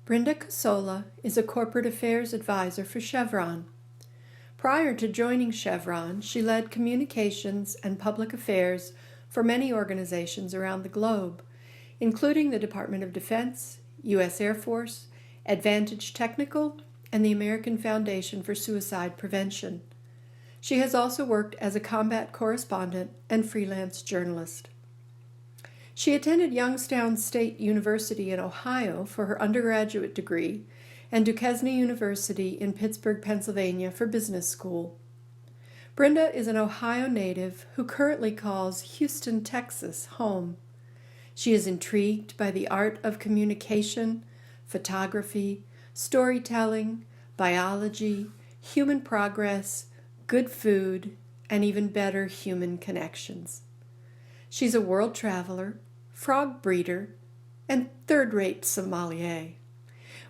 Brenda Cosola is a corporate affairs advisor for Chevron. Prior to joining Chevron, she led communications and public affairs for many organizations around the globe, including the Department of Defense, U.S. Air Force, Advantage Technical, and the American Foundation for Suicide Prevention. She has also worked as a combat correspondent and freelance journalist. She attended Youngstown State University in Ohio for her undergraduate degree and Duquesne University in Pittsburgh, Pennsylvania for business school. Brenda is an Ohio native who currently calls Houston, Texas, home. She is intrigued by the art of communication, photography, storytelling, biology, human progress, good food, and even better human connections. She's a world traveler, frog breeder, and third-rate sommelier.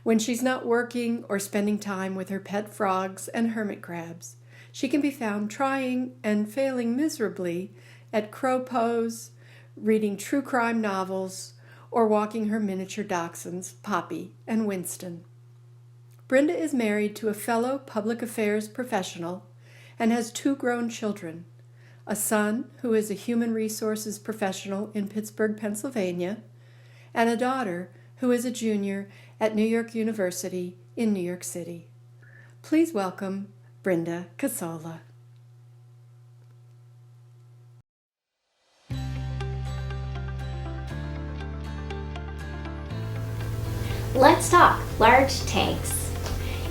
When she's not working or spending time with her pet frogs and hermit crabs, she can be found trying and failing miserably at crow pose, reading true crime novels, or walking her miniature dachshunds, Poppy and Winston. Brenda is married to a fellow public affairs professional and has 2 grown children, a son who is a human resources professional in Pittsburgh, Pennsylvania, and a daughter who is a junior at New York University in New York City. Please welcome Brenda Cosola. Let's talk large tanks.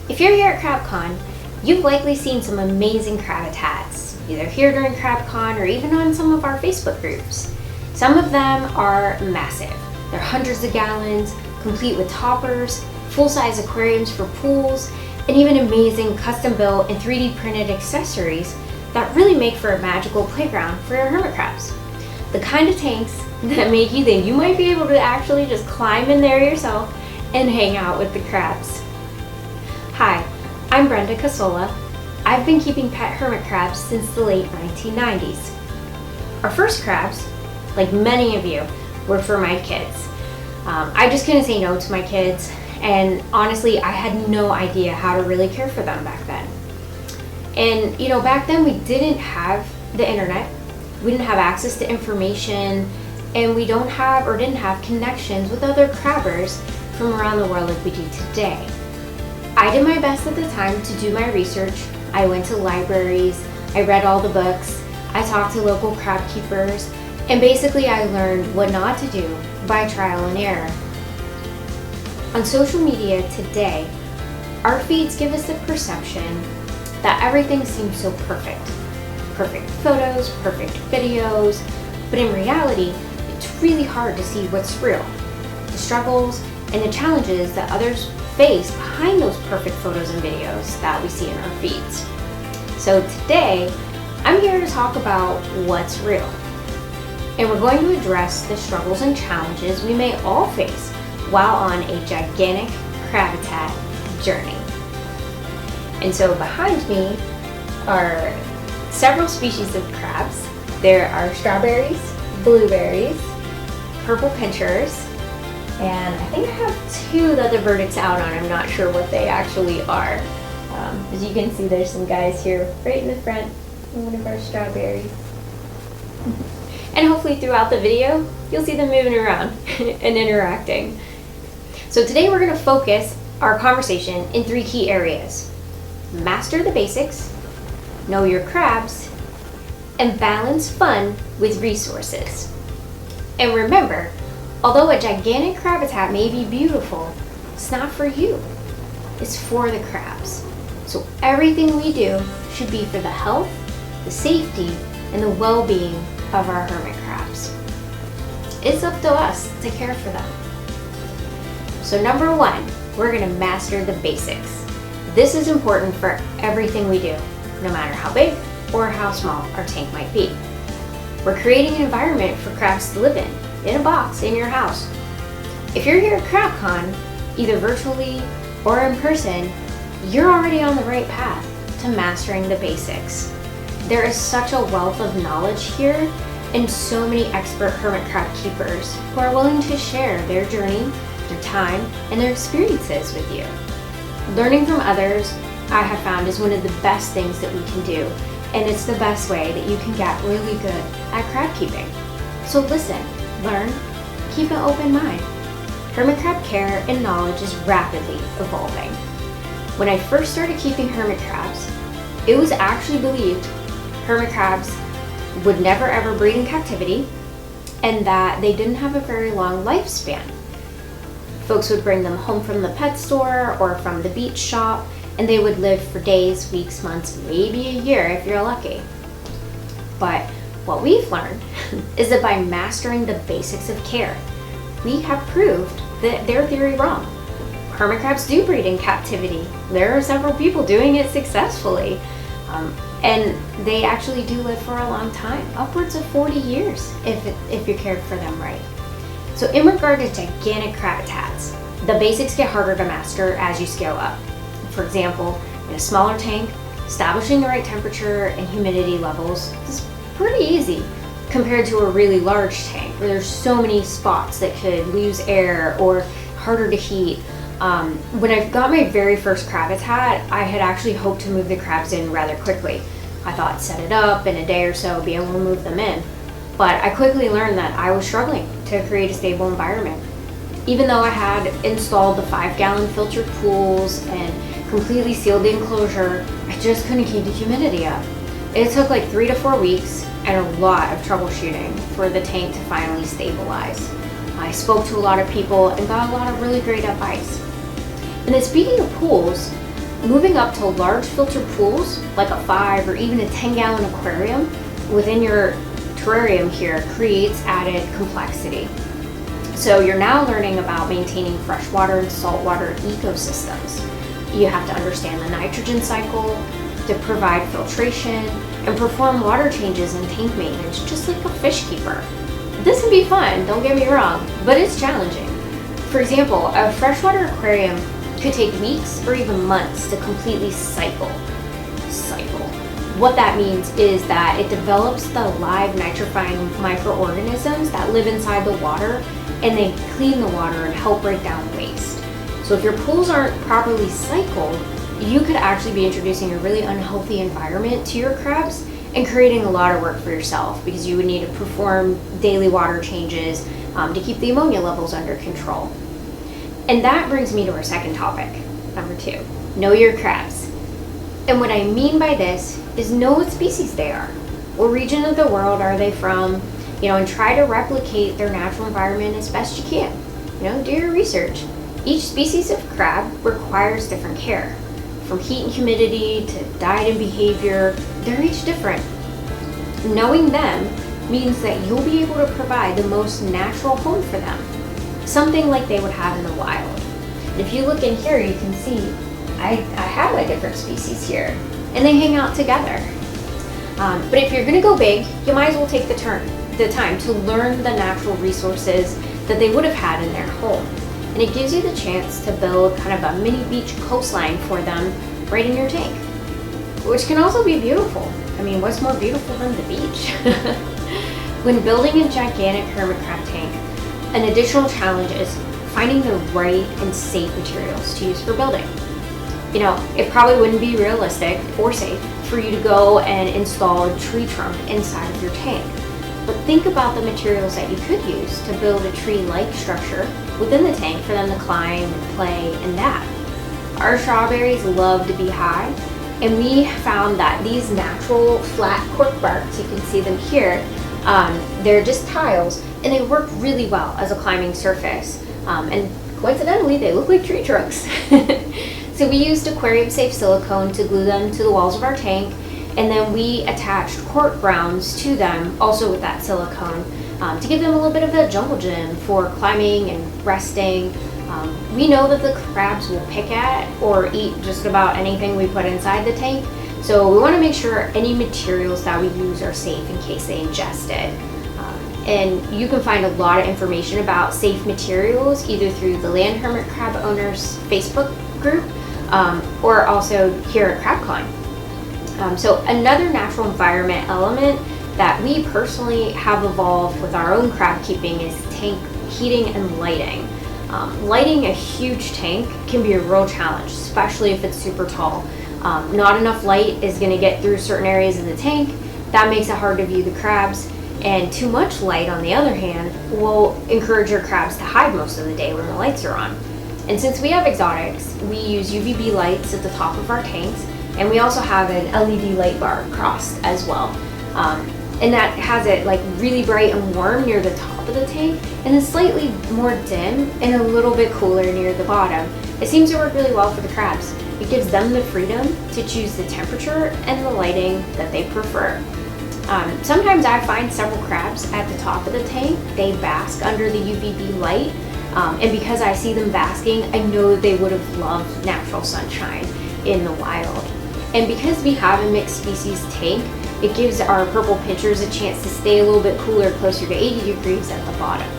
If you're here at CrabCon, you've likely seen some amazing CRABITATs, either here during CrabCon or even on some of our Facebook groups. Some of them are massive. They're hundreds of gallons, complete with toppers, full-size aquariums for pools, and even amazing custom-built and 3D printed accessories that really make for a magical playground for your hermit crabs. The kind of tanks that make you think you might be able to actually just climb in there yourself and hang out with the crabs. Hi, I'm Brenda Cosola. I've been keeping pet hermit crabs since the late 1990s. Our first crabs, like many of you, were for my kids. I just couldn't say no to my kids, and honestly, I had no idea how to really care for them back then. And back then we didn't have the internet, we didn't have access to information, and we didn't have connections with other crabbers from around the world like we do today. I did my best at the time to do my research. I went to libraries, I read all the books, I talked to local crab keepers, and basically I learned what not to do by trial and error. On social media today, our feeds give us the perception that everything seems so perfect. Perfect photos, perfect videos, but in reality, it's really hard to see what's real. The struggles and the challenges that others face behind those perfect photos and videos that we see in our feeds. So today, I'm here to talk about what's real. And we're going to address the struggles and challenges we may all face while on a gigantic CRABITAT journey. And so behind me are several species of crabs. There are strawberries, blueberries, purple pinchers, and I think I have 2 that the verdict's out on. I'm not sure what they actually are. As you can see, there's some guys here right in the front, one of our strawberries. And hopefully throughout the video, you'll see them moving around and interacting. So today we're going to focus our conversation in 3 key areas. Master the basics, know your crabs, and balance fun with resources. And remember, although a gigantic CRABITAT may be beautiful, it's not for you. It's for the crabs. So everything we do should be for the health, the safety, and the well-being of our hermit crabs. It's up to us to care for them. So number 1, we're going to master the basics. This is important for everything we do, no matter how big or how small our tank might be. We're creating an environment for crabs to live in a box in your house. If you're here at CrabCon, either virtually or in person, you're already on the right path to mastering the basics. There is such a wealth of knowledge here and so many expert hermit crab keepers who are willing to share their journey their time, and their experiences with you. Learning from others, I have found, is one of the best things that we can do, and it's the best way that you can get really good at crab keeping. So listen, learn, keep an open mind. Hermit crab care and knowledge is rapidly evolving. When I first started keeping hermit crabs, it was actually believed hermit crabs would never ever breed in captivity and that they didn't have a very long lifespan. Folks would bring them home from the pet store or from the beach shop, and they would live for days, weeks, months, maybe a year if you're lucky. But what we've learned is that by mastering the basics of care, we have proved that their theory wrong. Hermit crabs do breed in captivity. There are several people doing it successfully. And they actually do live for a long time, upwards of 40 years if you're cared for them right. So in regard to gigantic CRABITATs, the basics get harder to master as you scale up. For example, in a smaller tank, establishing the right temperature and humidity levels is pretty easy compared to a really large tank where there's so many spots that could lose air or harder to heat. When I got my very first CRABITAT, I had actually hoped to move the crabs in rather quickly. I thought set it up in a day or so, be able to move them in. But I quickly learned that I was struggling to create a stable environment. Even though I had installed the 5-gallon filtered pools and completely sealed the enclosure, I just couldn't keep the humidity up. It took like 3 to 4 weeks and a lot of troubleshooting for the tank to finally stabilize. I spoke to a lot of people and got a lot of really great advice. And then speaking of pools, moving up to large filtered pools, like a 5 or even a 10-gallon aquarium within your terrarium here creates added complexity. So you're now learning about maintaining freshwater and saltwater ecosystems. You have to understand the nitrogen cycle, to provide filtration, and perform water changes and tank maintenance just like a fish keeper. This can be fun, don't get me wrong, but it's challenging. For example, a freshwater aquarium could take weeks or even months to completely cycle. What that means is that it develops the live nitrifying microorganisms that live inside the water, and they clean the water and help break down waste. So if your pools aren't properly cycled, you could actually be introducing a really unhealthy environment to your crabs and creating a lot of work for yourself because you would need to perform daily water changes to keep the ammonia levels under control. And that brings me to our second topic, number 2, know your crabs. And what I mean by this is know what species they are. What region of the world are they from? And try to replicate their natural environment as best you can. Do your research. Each species of crab requires different care. From heat and humidity to diet and behavior, they're each different. Knowing them means that you'll be able to provide the most natural home for them. Something like they would have in the wild. And if you look in here, you can see I have my different species here, and they hang out together. But if you're gonna go big, you might as well take the time to learn the natural resources that they would have had in their home. And it gives you the chance to build kind of a mini beach coastline for them right in your tank, which can also be beautiful. I mean, what's more beautiful than the beach? When building a gigantic hermit crab tank, an additional challenge is finding the right and safe materials to use for building. It probably wouldn't be realistic or safe for you to go and install a tree trunk inside of your tank. But think about the materials that you could use to build a tree-like structure within the tank for them to climb and play and nap. Our strawberries love to be high, and we found that these natural flat cork barks, you can see them here, they're just tiles, and they work really well as a climbing surface. And coincidentally, they look like tree trunks. So we used aquarium-safe silicone to glue them to the walls of our tank, and then we attached cork grounds to them, also with that silicone, to give them a little bit of a jungle gym for climbing and resting. We know that the crabs will pick at or eat just about anything we put inside the tank, so we want to make sure any materials that we use are safe in case they ingest it. And you can find a lot of information about safe materials either through the Land Hermit Crab Owners Facebook group or also here at CrabCon. So another natural environment element that we personally have evolved with our own crab keeping is tank heating and lighting. Lighting a huge tank can be a real challenge, especially if it's super tall. Not enough light is going to get through certain areas of the tank. That makes it hard to view the crabs. And too much light, on the other hand, will encourage your crabs to hide most of the day when the lights are on. And since we have exotics, we use UVB lights at the top of our tanks, and we also have an LED light bar crossed as well. And that has it like really bright and warm near the top of the tank, and then slightly more dim and a little bit cooler near the bottom. It seems to work really well for the crabs. It gives them the freedom to choose the temperature and the lighting that they prefer. Sometimes I find several crabs at the top of the tank. They bask under the UVB light, and because I see them basking, I know they would have loved natural sunshine in the wild. And because we have a mixed species tank, it gives our purple pinchers a chance to stay a little bit cooler, closer to 80 degrees at the bottom.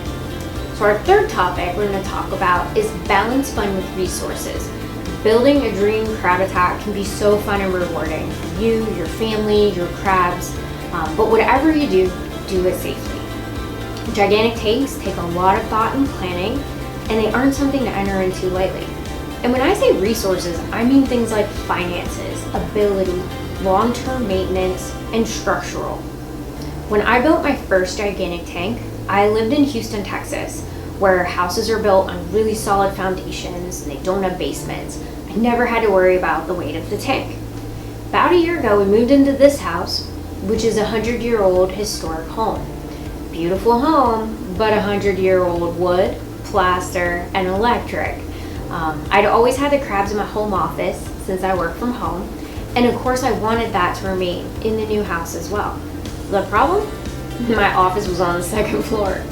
So our third topic we're going to talk about is balance fun with resources. Building a dream CRABITAT can be so fun and rewarding for you, your family, your crabs, but whatever you do, do it safely. Gigantic tanks take a lot of thought and planning, and they aren't something to enter into lightly. And when I say resources, I mean things like finances, ability, long-term maintenance, and structural. When I built my first gigantic tank, I lived in Houston, Texas, where houses are built on really solid foundations and they don't have basements. I never had to worry about the weight of the tank. About a year ago, we moved into this house, which is a 100-year-old historic home. Beautiful home, but 100-year-old wood, plaster, and electric. I'd always had the crabs in my home office since I work from home, and of course I wanted that to remain in the new house as well. The problem? My office was on the second floor.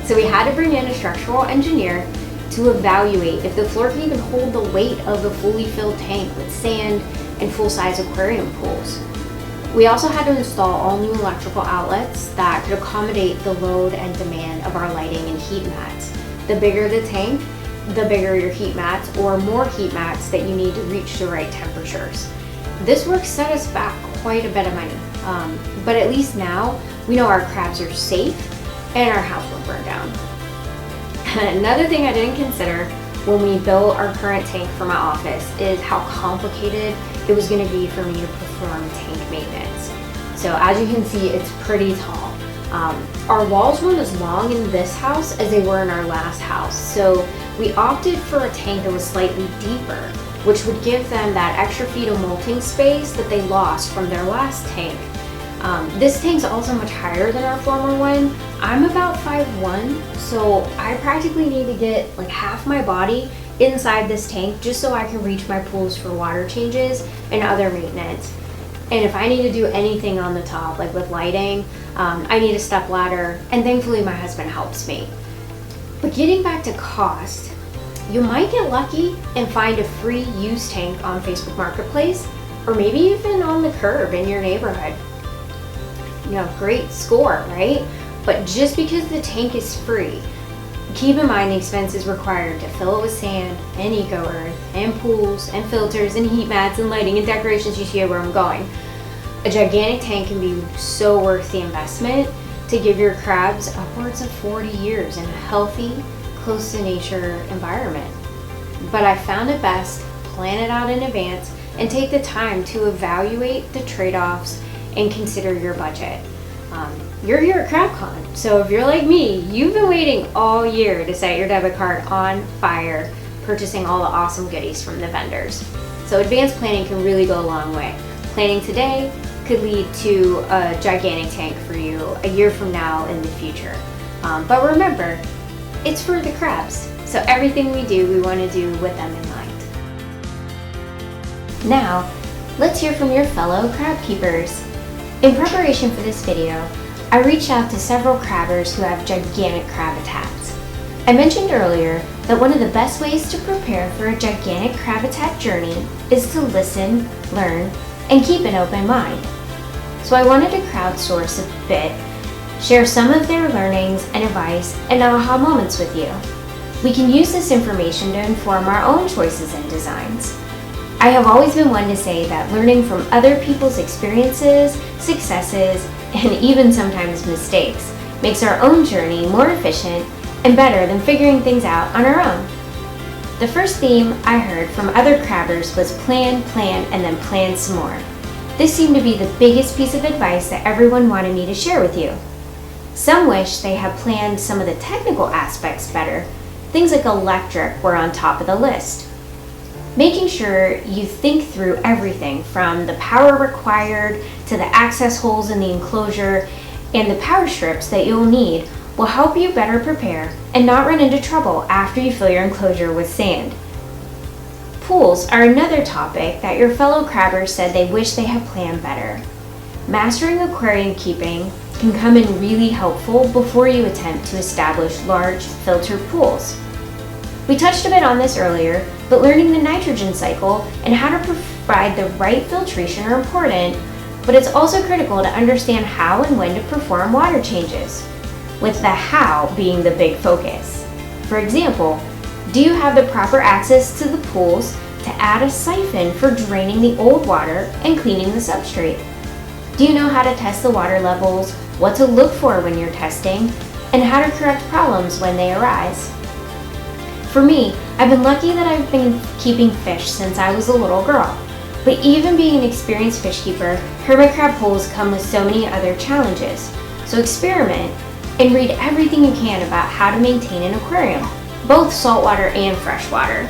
So we had to bring in a structural engineer to evaluate if the floor can even hold the weight of a fully filled tank with sand and full-size aquarium pools. We also had to install all new electrical outlets that could accommodate the load and demand of our lighting and heat mats. The bigger the tank, the bigger your heat mats, or more heat mats that you need to reach the right temperatures. This work set us back quite a bit of money, but at least now we know our crabs are safe and our house won't burn down. Another thing I didn't consider when we built our current tank for my office is how complicated it was going to be for me to perform tank maintenance. So as you can see, it's pretty tall. Our walls weren't as long in this house as they were in our last house, so we opted for a tank that was slightly deeper, which would give them that extra feet of molting space that they lost from their last tank. This tank's also much higher than our former one. I'm about 5'1", so I practically need to get like half my body inside this tank just so I can reach my pools for water changes and other maintenance. And if I need to do anything on the top, like with lighting, I need a step ladder, and thankfully my husband helps me. But getting back to cost, you might get lucky and find a free used tank on Facebook Marketplace, or maybe even on the curb in your neighborhood. You know, great score, right? But just because the tank is free, keep in mind the expenses required to fill it with sand and eco earth and pools and filters and heat mats and lighting and decorations. You see where I'm going. A gigantic tank can be so worth the investment to give your crabs upwards of 40 years in a healthy, close to nature environment. But I found it best, plan it out in advance, and take the time to evaluate the trade-offs and consider your budget. You're here at CrabCon, so if you're like me, you've been waiting all year to set your debit card on fire, purchasing all the awesome goodies from the vendors. So advanced planning can really go a long way. Planning today could lead to a gigantic tank for you a year from now in the future. But remember, it's for the crabs, so everything we do, we want to do with them in mind. Now, let's hear from your fellow crab keepers. In preparation for this video, I reached out to several crabbers who have gigantic CRABITATs. I mentioned earlier that one of the best ways to prepare for a gigantic CRABITAT journey is to listen, learn, and keep an open mind. So I wanted to crowdsource a bit, share some of their learnings and advice and aha moments with you. We can use this information to inform our own choices and designs. I have always been one to say that learning from other people's experiences, successes, and even sometimes mistakes makes our own journey more efficient and better than figuring things out on our own. The first theme I heard from other crabbers was plan, plan, and then plan some more. This seemed to be the biggest piece of advice that everyone wanted me to share with you. Some wish they had planned some of the technical aspects better. Things like electric were on top of the list. Making sure you think through everything from the power required to the access holes in the enclosure and the power strips that you'll need will help you better prepare and not run into trouble after you fill your enclosure with sand. Pools are another topic that your fellow crabbers said they wish they had planned better. Mastering aquarium keeping can come in really helpful before you attempt to establish large filtered pools. We touched a bit on this earlier, but learning the nitrogen cycle and how to provide the right filtration are important, but it's also critical to understand how and when to perform water changes, with the how being the big focus. For example, do you have the proper access to the pools to add a siphon for draining the old water and cleaning the substrate? Do you know how to test the water levels, what to look for when you're testing, and how to correct problems when they arise? For me, I've been lucky that I've been keeping fish since I was a little girl, but even being an experienced fish keeper, hermit crab pools come with so many other challenges. So experiment and read everything you can about how to maintain an aquarium, both saltwater and freshwater.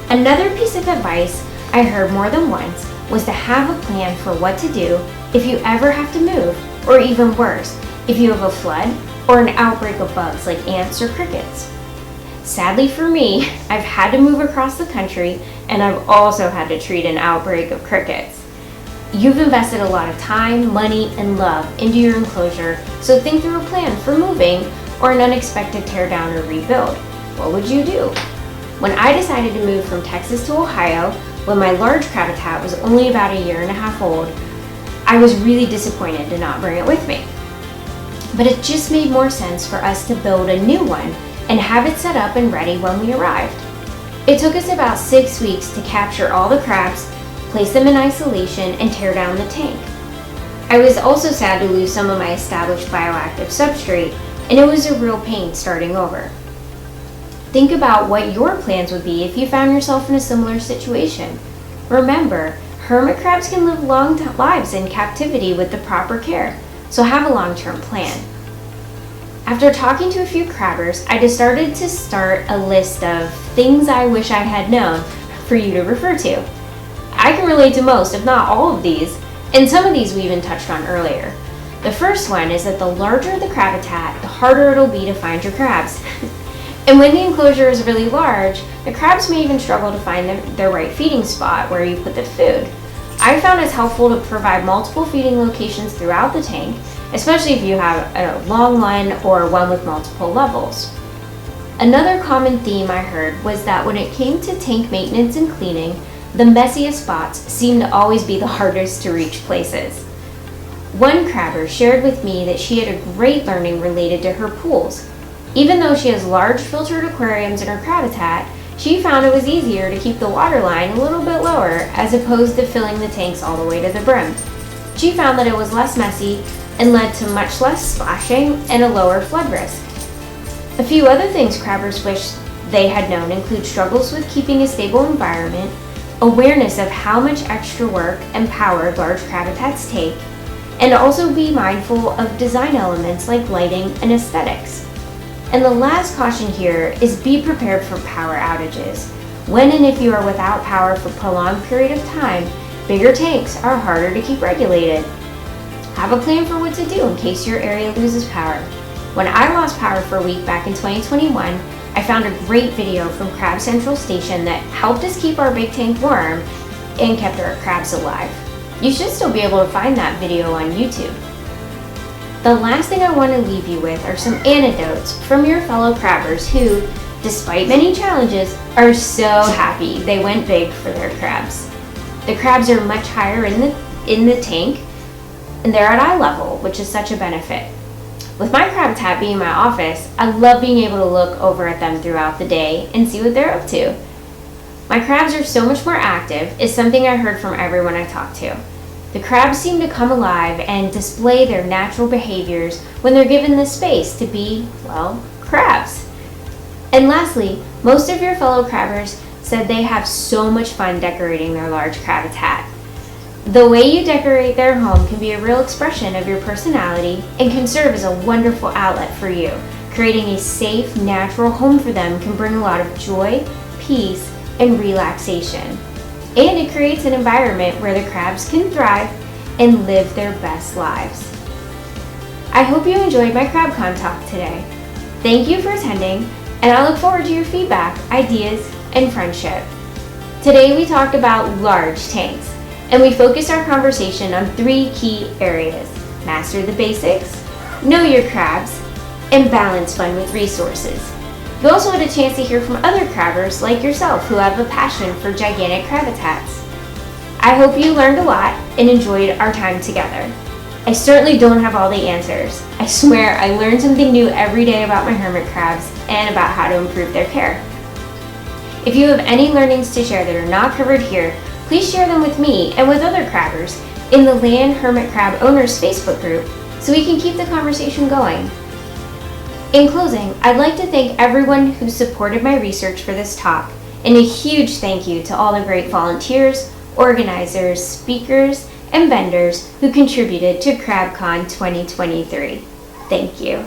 Another piece of advice I heard more than once was to have a plan for what to do if you ever have to move, or even worse, if you have a flood or an outbreak of bugs like ants or crickets. Sadly for me, I've had to move across the country and I've also had to treat an outbreak of crickets. You've invested a lot of time, money, and love into your enclosure, so think through a plan for moving or an unexpected teardown or rebuild. What would you do? When I decided to move from Texas to Ohio, when my large CRABITAT was only about a year and a half old, I was really disappointed to not bring it with me. But it just made more sense for us to build a new one and have it set up and ready when we arrived. It took us about 6 weeks to capture all the crabs, place them in isolation, and tear down the tank. I was also sad to lose some of my established bioactive substrate, and it was a real pain starting over. Think about what your plans would be if you found yourself in a similar situation. Remember, hermit crabs can live long lives in captivity with the proper care, so have a long-term plan. After talking to a few crabbers, I decided to start a list of things I wish I had known for you to refer to. I can relate to most, if not all of these, and some of these we even touched on earlier. The first one is that the larger the CRABITAT, the harder it'll be to find your crabs. And when the enclosure is really large, the crabs may even struggle to find their right feeding spot where you put the food. I found it's helpful to provide multiple feeding locations throughout the tank, especially if you have a long line or one with multiple levels. Another common theme I heard was that when it came to tank maintenance and cleaning, the messiest spots seemed to always be the hardest to reach places. One crabber shared with me that she had a great learning related to her pools. Even though she has large filtered aquariums in her CRABITAT, she found it was easier to keep the water line a little bit lower as opposed to filling the tanks all the way to the brim. She found that it was less messy and led to much less splashing and a lower flood risk. A few other things crabbers wish they had known include struggles with keeping a stable environment, awareness of how much extra work and power large CRABITATs take, and also be mindful of design elements like lighting and aesthetics. And the last caution here is be prepared for power outages. When and if you are without power for a prolonged period of time, bigger tanks are harder to keep regulated. Have a plan for what to do in case your area loses power. When I lost power for a week back in 2021, I found a great video from Crab Central Station that helped us keep our big tank warm and kept our crabs alive. You should still be able to find that video on YouTube. The last thing I want to leave you with are some anecdotes from your fellow crabbers who, despite many challenges, are so happy they went big for their crabs. The crabs are much higher in the tank, and they're at eye level, which is such a benefit. With my CRABITAT being my office, I love being able to look over at them throughout the day and see what they're up to. My crabs are so much more active is something I heard from everyone I talked to. The crabs seem to come alive and display their natural behaviors when they're given the space to be, well, crabs. And lastly, most of your fellow crabbers said they have so much fun decorating their large crabitat. The way you decorate their home can be a real expression of your personality and can serve as a wonderful outlet for you. Creating a safe, natural home for them can bring a lot of joy, peace, and relaxation. And it creates an environment where the crabs can thrive and live their best lives. I hope you enjoyed my CrabCon talk today. Thank you for attending, and I look forward to your feedback, ideas, and friendship. Today we talked about large tanks, and we focused our conversation on 3 key areas: master the basics, know your crabs, and balance fun with resources. You also had a chance to hear from other crabbers like yourself who have a passion for gigantic crabitats. I hope you learned a lot and enjoyed our time together. I certainly don't have all the answers. I swear I learn something new every day about my hermit crabs and about how to improve their care. If you have any learnings to share that are not covered here, please share them with me and with other crabbers in the Land Hermit Crab Owners Facebook group so we can keep the conversation going. In closing, I'd like to thank everyone who supported my research for this talk, and a huge thank you to all the great volunteers, organizers, speakers, and vendors who contributed to CrabCon 2023. Thank you.